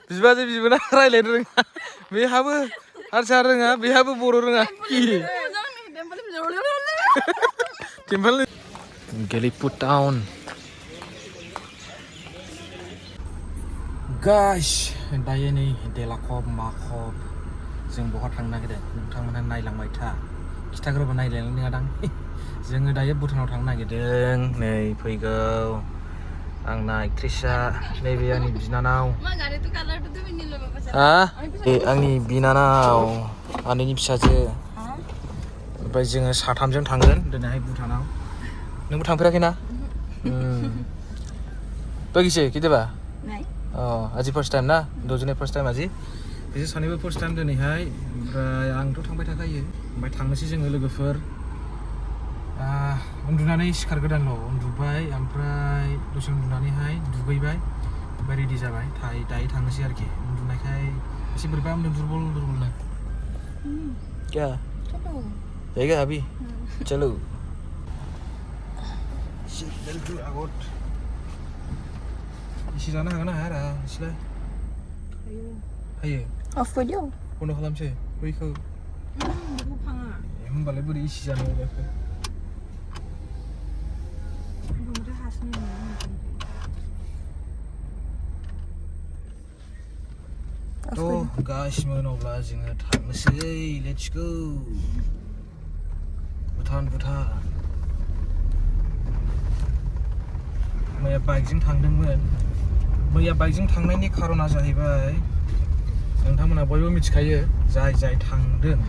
बिबाजै बिबोना रायलायनो रोङा बेहाबो हारसा रोङा बेहाबो बर' रोङा टेम्पोल गेलेफु टाउन गाइस दायो नै देलाखब माखब जों बहा थांनो नागिरदों नोंथांमोनहा नायलांबाय था खिथाग्रोबा नायलायनाय नङादां जोङो दायो भुटानाव थांनो नागिरदों नै फैगौ आंना एक्ट्रिसा नैबे आंनि बिनानाव आंनि बिनानाव आनैनि फिसाजो ओमफ्राय जोङो साथामजों थांगोन दिनैहाय भुटानाव नोंबो थांफेराखै ना बगिसे किदेबा আজি फार्स्ट टाइम ना दजने फार्स्ट टाइम আজি बिसोर सानैबो फार्स्ट टाइम दिनैहाय ओमफ्राय आंथ' थांबाय थाखायो ओमफ्राय थांनोसै जोङो लोगोफोर उन्दुनानै सिखारगोदानल' उन्दुबाय ओमफ्राय दसे उन्दुनानैहाय दुगैबाय ओमफ्राय रेडि जाबाय दायो थांनोसै आरोखि उन्दुनायखाय एसे बोरैबा दुरबल ना क्या जाएगा अभी चलो आगत इसे जानो हागोन ना हाया इसलाय हायो अफ फैदो बन्द' खालामसै बैखौ होमबालाय बोरै इसे जानो जाखो थ' गासिमोन अब्ला जोङो थांनोसै लेट्स गो भुटान मैया बाइकजों थांदोंमोन मैया बाइकजों थांनायनि खारना जाहैबाय नोंथांमोना बयबो मिथिखायो जाय थांदों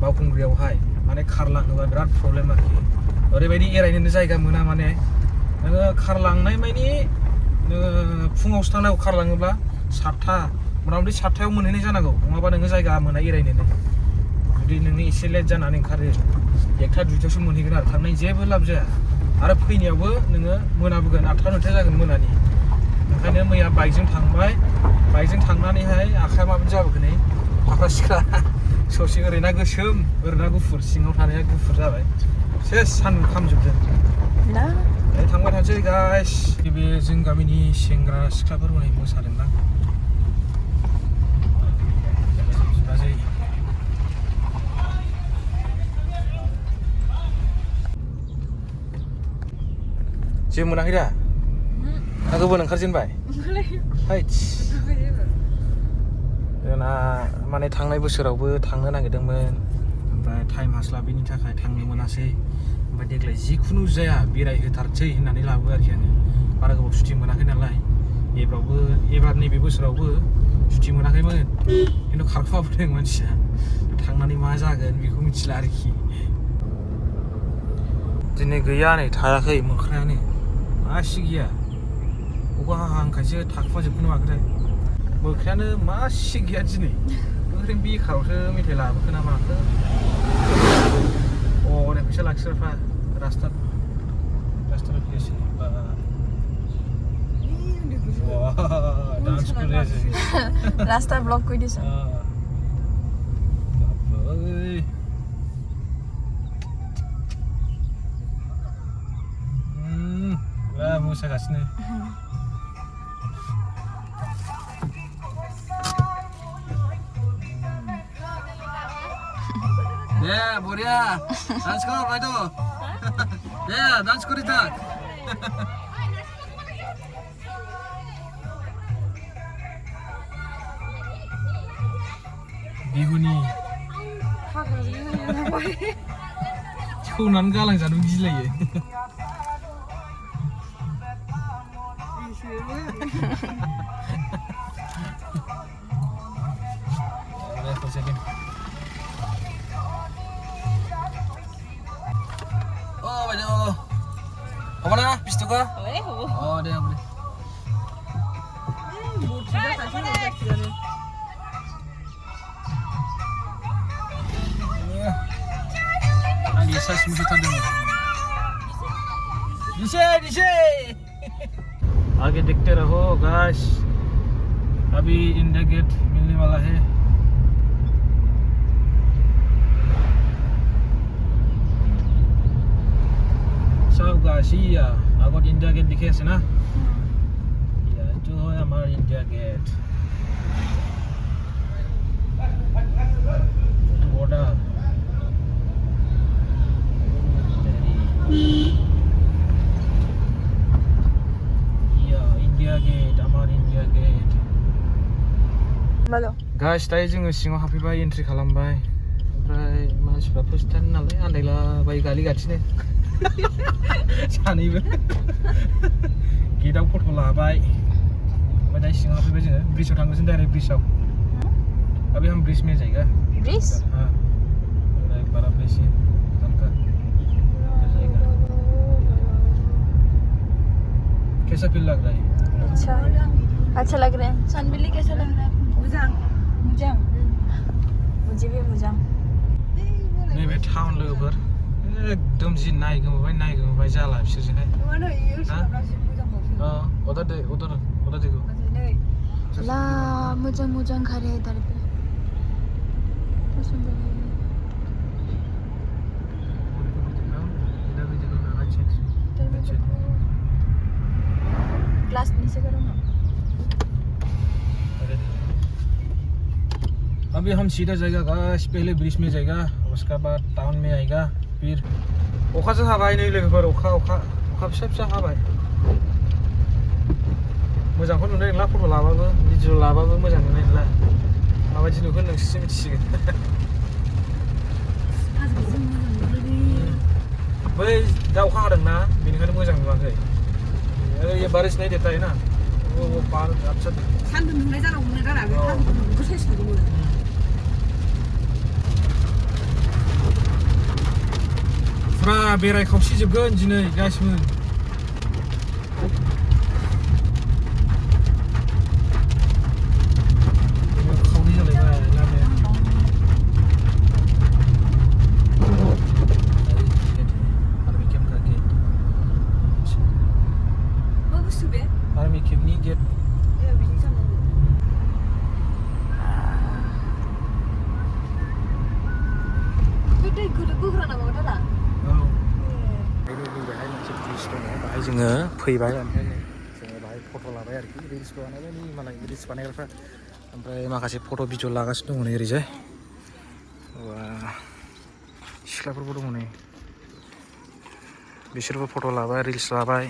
बावखुंग्रियावहाय माने खार लाङोबा बिराद प्रब्लेम आरोखि ओरैबायदि एरायनोनो जायगा मोना माने नोङो खार लांनाय मानि नोङो फुङावसो थांनांगौ खार लाङोब्ला 7टा मथा मथि 7टायाव मोनहैनाय जानांगौ नङाबा नोङो जायगा मोना एरायनोनो जुदि नोङो एसे लेट जानानै ओंखारो 1टा 2टायावसो मोनहैगोन आरो थांनाय जेबो लाब जाया आरो फैनायावबो नोङो मोनाबोगोन 8टा 9टा जागोन मोनानि ओंखायनो मैया बाइकजों थांबाय बाइकजों थांनानैहाय आखाया माबायदि जाबोखो नै फाख्रा सिख्रा ससे ओरैना गोसोम ओरैना गुफुर सिङाव थानाया गुफुर जाबाय सेस सान्दुं खामजोबदों थांबाय थानोसै गाइस बे जों गामिनि सेंग्रा सिख्लाफोर हनै मोसादोंना बिबाजै जेबो मोनाखै दा ना गुबुन ओंखारजेनबाय जोंना माने थांनाय बोसोरावबो थांनो नागिरदोंमोन ओमफ्राय टाइम हास्लाबैनि थाखाय थांनो मोनासै ओमफ्राय देग्लाय जिखुनु जाया बेरायहोथारसै होननानै लाबो आरोखि आङो बारा गोबाव सुटि मोनाखै नालाय एबार नैबे बोसोरावबो सुटि मोनाखैमोन खिन्थु खारखुमाबोदों मानसिया थांनानै मा जागोन बेखौ मिथिला आरोखि दिनै गैया नै थायाखै मोख्रायानो मासि गैया अखा हाहांखायसो थाखुमाजोबखोनो माखोथाय मोख्रायानो मासि गैया दिनै ओरैनो बेखारावसो मेथाइ लाबोखो ना माखो हनै फैसा लाखिग्राफ्रा रास्ता फैगासिनो डान्स कर रहे हैं रास्ता ब्लक कर दिस मोसागासिनो बरिया डान्स कर भाई तो डान्स करी थाक बिहुनि सौनानै गालांजानो गिलायो Apa na? Pisto ka? Oh, deh, boleh. Lagi saya semua tadi. Dice. आगे देखते रहो गाइस अभी इंडिया गेट मिलने वाला है So guys, iya, agak India Gate dikasih na. Iya, itu হয় আমাৰ India gate border India gate आमार इन्डिया गेट Malo. गाइस दायो जोङो सिङाव हाबफैबाय एन्ट्रि खालामबाय ओमफ्राय मानसिफ्रा फार्स्ट टाइम नालाय आन्दायलाबाय गालिगासिनो सानैबो गेटआव फट' लाबाय ओमफ्राय दायो सिङाव हाबफैबाय जोङो ब्रिजआव थांगोन डाइरेक्ट ब्रिजआव अभी हम ब्रिज में जाएगा Bris? हाँ एक बड़ा ब्रिज है तनका जाएगा कैसा फील लग रहा है अच्छा लग रहा है सनबिल्ली कैसा लग रहा है मुजांग मुजांग मुझे भी मुजांग नैबे टाउन लोगोफोर एकदम जि नायगोमोबाय जाला बिसोरजोंहाय उधर देखो ला मुजांग मुजांग घर है इधर पे बहुत सुंदर है इधर भी देखो अच्छे ग्लास नीचे करो ना अभी हम सीधा जाएगा गाइस पहले ब्रिज में जाएगा उसके बाद टाउन में आएगा फिर अखासो हाबाय नै लोगोफोर अखा फिसा फिसा हाबाय मोजांखौ नुनाय नंला फट' लाबाबो भिडिअ लाबाबो मोजां नुनाय नंला माबायदि नुगोन नोंसोरसो मिथिसिगोन बै दा अखा हादोंना बेनिखायनो मोजां नुवाखै ये बारिश नहीं देता है ना वो पार अच्छा सान्दुं दुंनाय जानांगौमोन आरो बे सान्दुंखौ साइज खालामो फुरा बेरायखावसिजोबगोन दिनै गासिबो खावनै जालायबाय लामाया आर्मी केम्प का गेट मा बुस्थु बे आर्मी केम्पनि गेट बिदिनो जानांगौ बे दै बोग्रा नामा दादा बेहाय मोनसे ब्रिज दङ बाहाय जोङो फैबाय ओमफ्राय जोङो बाहाय फट' लाबाय आरोखि रिल्स बानायबाय नै मालाय रिल्स बानायग्राफ्रा ओमफ्राय माखासे फट' भिडिअ लागासिनो दङ नै ओरैजाय सिख्लाफोरबो दङ नै बिसोरबो फट' लाबाय रिल्स लाबाय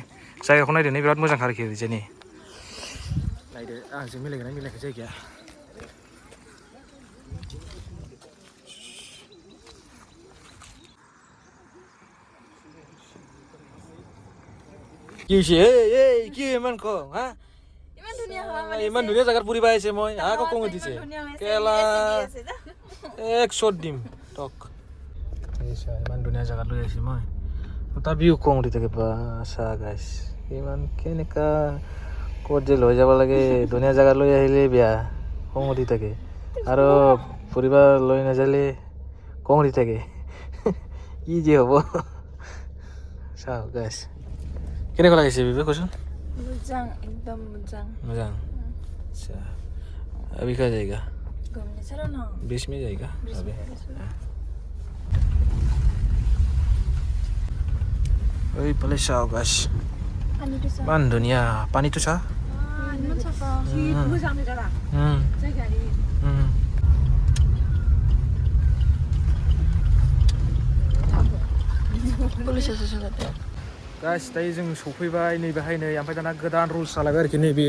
जायगाखौ नायदो नै बिराद मोजां आरोखि ओरैजायनि नायदो आंजों मिलायगोना मिलायाखै जायगाया কি ইমান কম হা ইমান ধুনীয়া জেগাত ফুৰিব আহিছে মই আকৌ কং উঠিছে কেলা এক শ্বট দিম টক ইমান ধুনীয়া জেগাত লৈ আহিছে মই তথাপিও কং উঠি থাকে চা গাইছ ইমান কেনেকা ক'ত যে লৈ যাব লাগে ধুনীয়া জেগাত লৈ আহিলে বেয়া কং উঠি থাকে আৰু ফুৰিব লৈ নাযালে কং উঠি থাকে কি যে হ'ব চাওঁ গাইছ কেনেকুৱা লাগিছে বিবে কচোন मुजांग एकदम मुजांग मोजां अच्छा अभी कहाँ जाएगा घूमने चलो ना बीच में जाएगा अभी ओइ पले साव गाइस पानी तो मान दुनिया पानी तो छ नों साफा मोजां दादा जायगानि पुलिसआसो सोगारदों गाइस दायो जों सफैबाय नैबेहाय नै ओमफ्राय दाना गोदान रुल्स जालायबाय आरोखि नैबे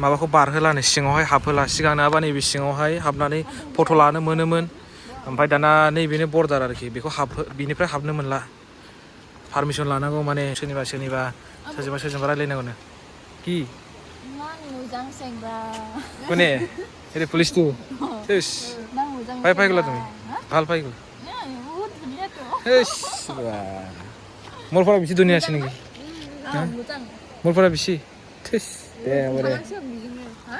माबाखौ बारहोलानो सिङावहाय हाबहोला सिगां नङाबा नैबे सिङावहाय हाबनानै फट' लानो मोनोमोन ओमफ्राय दाना नैबेनो बर्डार आरोखि बेखौ बिनिफ्राय हाबनो मोनला पारमिसन लानांगौ माने सोरनिबा सोरजोंबा रायलायनांगौनो कि मुजांग सेंग्रा कोने अरे पुलिस तू सेस ना मुजांग पाई गेला तुम्ही ভাল पाई गेला बहुत दुनिया तो हेस मोरफोरा बिसि दुनिया आसि नेকি मुजांग मोरफोरा बिसि थेस दे बोरे हालांसो बिजोंनो हा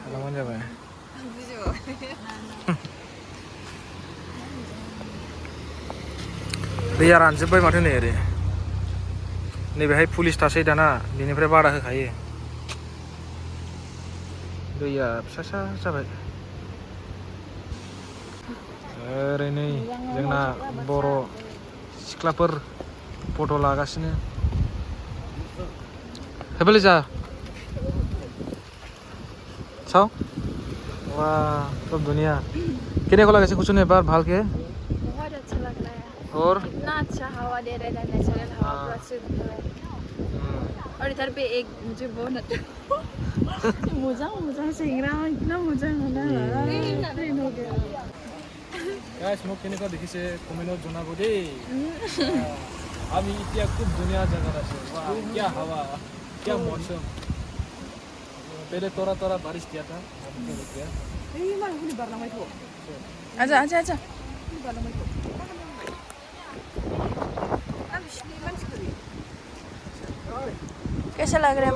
हालांबानो जाबाय दैया रानजोब्बाय माथो नै ओरै नैबेहाय पुलिस थासै दाना बेनिफ्राय बादा होखायो दैया फिसा जाबाय ओरै नै जोंना बर' सिख्लाफोर फट' लागासिनो हेबेले जा চাওঁ वाह सब दुनिया কেনেকুৱা লাগিছে কুচোন এবাৰ ভালকে बहुत अच्छा लग रहा है और इतना अच्छा हवा दे रहा है नेचुरल हवा पूरा शुद्ध है और इधर पे एक मुझे बहुत मजा सिंगरा इतना मजा होना ट्रेन हो गया गाइस মোক কেনেকুৱা দেখিছে কমেন্টত জনাব দেই আমি এতিয়া খুব ধুনীয়া জায়গাত আছো वाह क्या हवा क्या मौसम पहले थोड़ा बारिश किया था अब तो रुक गया आजा कैसा लग रहा है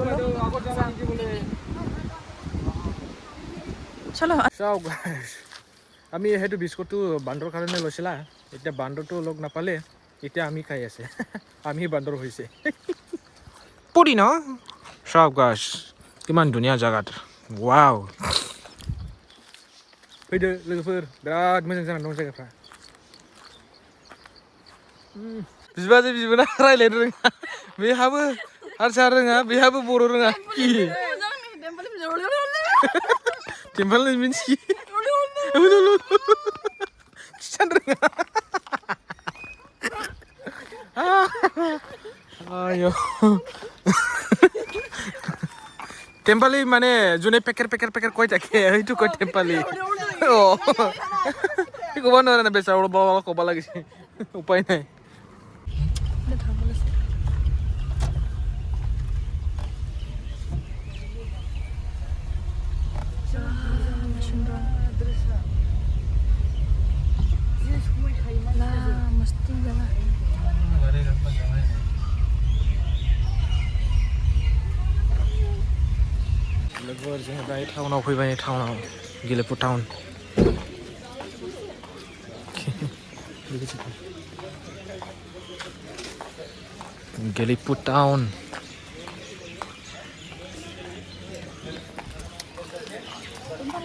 चलो চাও গাইস আমি হেতু বিস্কুটটো বান্দৰ কাৰণে লৈছিলা এতিয়া বান্দৰটো লগ নাপালে এতিয়া আমি খাই আছে আমি বান্দৰ হৈছে পুৰি ন চাও গাইস কিমান ধুনীয়া জায়গাত वाव फैदो लोगोफोर बिराद मोजां जानानै दं जायगाफ्रा बिबाजै बिबोना रायलायनो रोङा बेहाबो हारसा रोङा बेहाबो बर' रोङा टेम्पल मिन्स कि खिसान रोङा आयो टेम्पाली माने जुने पेकेर कय থাকে এইটো কয় টেম্পালি ও ক'ব নোৱাৰে না বেচাৰ বল ক'ব লাগিছে উপায় নাই मस्ती जगह लोगोफोर जोङो दायो टाउनाव फैबाय टाउनाव गेलेफु टाउन गेलेफु टाउन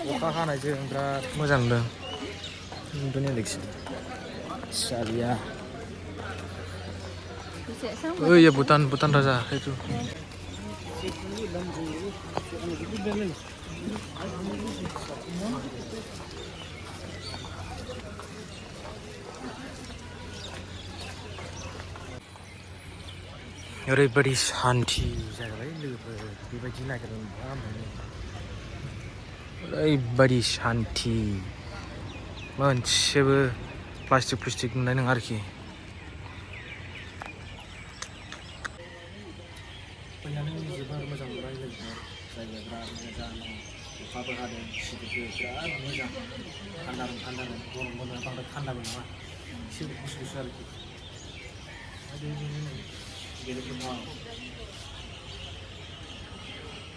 अखा हानायजों बिराद मोजां नुदों दुनिया देखिसे सालिया ओइ भुटान राजा itu ओरैबायदि सान्थि जायगालै लोगोफोर बेबायदि नागिरनो बहा मोनो ओरैबायदि सान्थि मोनसेबो प्लास्टिक नुनाय नङा आरोखि फैनानै जोबोर मोजां मोनबाय लोगोफोर जायगाया बिराद मोजां अखाबो हादों सिदोबो बिराद मोजां थान्दानो गरमबो नङा बांद्राय थान्दाबो नङा एसे गुसु आरोखि गेलेफु टाउन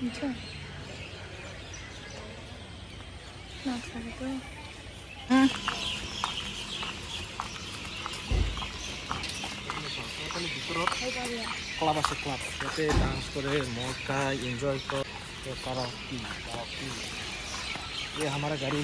अच्छा ক্লাব আছে ক্লাব ইয়াতে ডান্স কৰে মদ খায় এনজয় কৰে কাৰাওকে ये हमारा गाड़ी